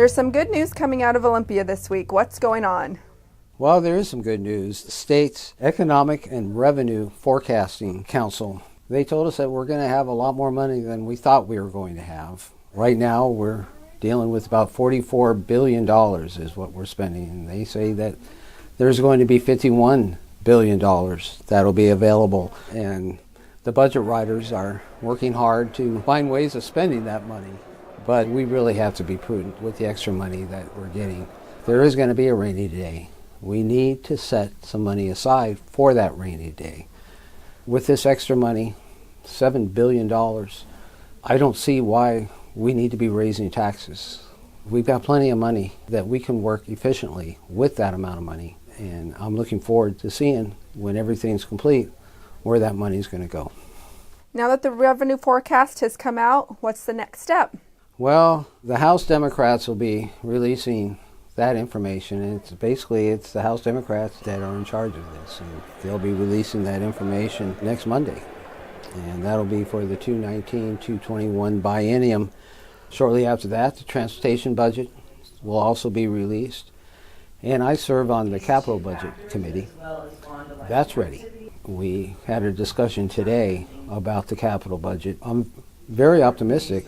There's some good news coming out of Olympia this week. What's going on? Well, there is some good news. The state's Economic and Revenue Forecasting Council, they told us that we're going to have a lot more money than we thought we were going to have. Right now, we're dealing with about $44 billion is what we're spending. And they say that there's going to be $51 billion that'll be available. And the budget writers are working hard to find ways of spending that money. But we really have to be prudent with the extra money that we're getting. There is going to be a rainy day. We need to set some money aside for that rainy day. With this extra money, $7 billion, I don't see why we need to be raising taxes. We've got plenty of money that we can work efficiently with that amount of money. And I'm looking forward to seeing, when everything's complete, where that money's going to go. Now that the revenue forecast has come out, what's the next step? Well, the House Democrats will be releasing that information. And it's the House Democrats that are in charge of this. And they'll be releasing that information next Monday. And that'll be for the 2019-2021 biennium. Shortly after that, the transportation budget will also be released. And I serve on the Capital Budget Committee. That's ready. We had a discussion today about the capital budget. I'm very optimistic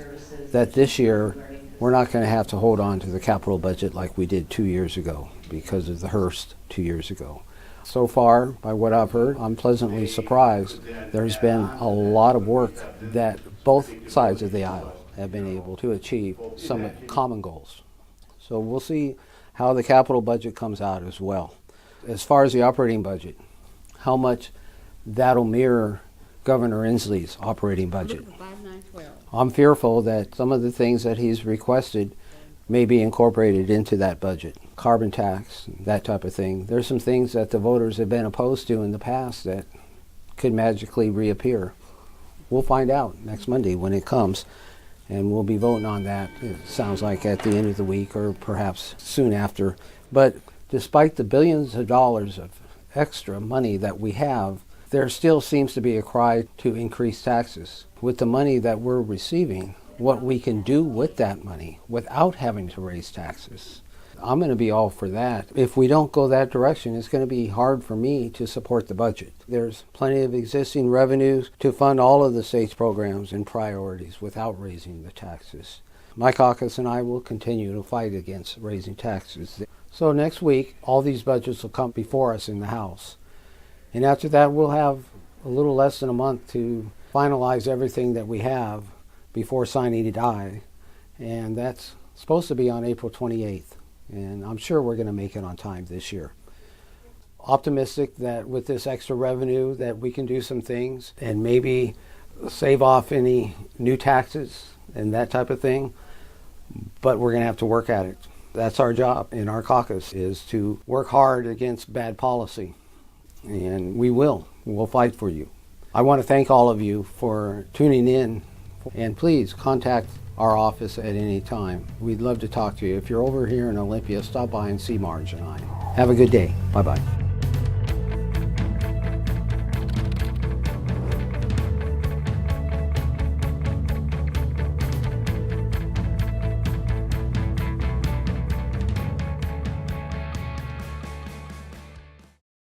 that this year we're not going to have to hold on to the capital budget like we did 2 years ago because of the Hearst 2 years ago. So far, by what I've heard, I'm pleasantly surprised. There's been a lot of work that both sides of the aisle have been able to achieve some common goals. So we'll see how the capital budget comes out as well. As far as the operating budget, how much that'll mirror Governor Inslee's operating budget. I'm fearful that some of the things that he's requested may be incorporated into that budget. Carbon tax, that type of thing. There's some things that the voters have been opposed to in the past that could magically reappear. We'll find out next Monday when it comes, and we'll be voting on that, it sounds like, at the end of the week or perhaps soon after. But despite the billions of dollars of extra money that we have, there still seems to be a cry to increase taxes. With the money that we're receiving, what we can do with that money without having to raise taxes. I'm going to be all for that. If we don't go that direction, it's going to be hard for me to support the budget. There's plenty of existing revenues to fund all of the state's programs and priorities without raising the taxes. My caucus and I will continue to fight against raising taxes. So next week, all these budgets will come before us in the House. And after that, we'll have a little less than a month to finalize everything that we have before signing a die. And that's supposed to be on April 28th. And I'm sure we're going to make it on time this year. Optimistic that with this extra revenue that we can do some things and maybe save off any new taxes and that type of thing. But we're going to have to work at it. That's our job in our caucus, is to work hard against bad policy. And we will. We'll fight for you. I want to thank all of you for tuning in. And please contact our office at any time. We'd love to talk to you. If you're over here in Olympia, stop by and see Marge and I. Have a good day. Bye-bye.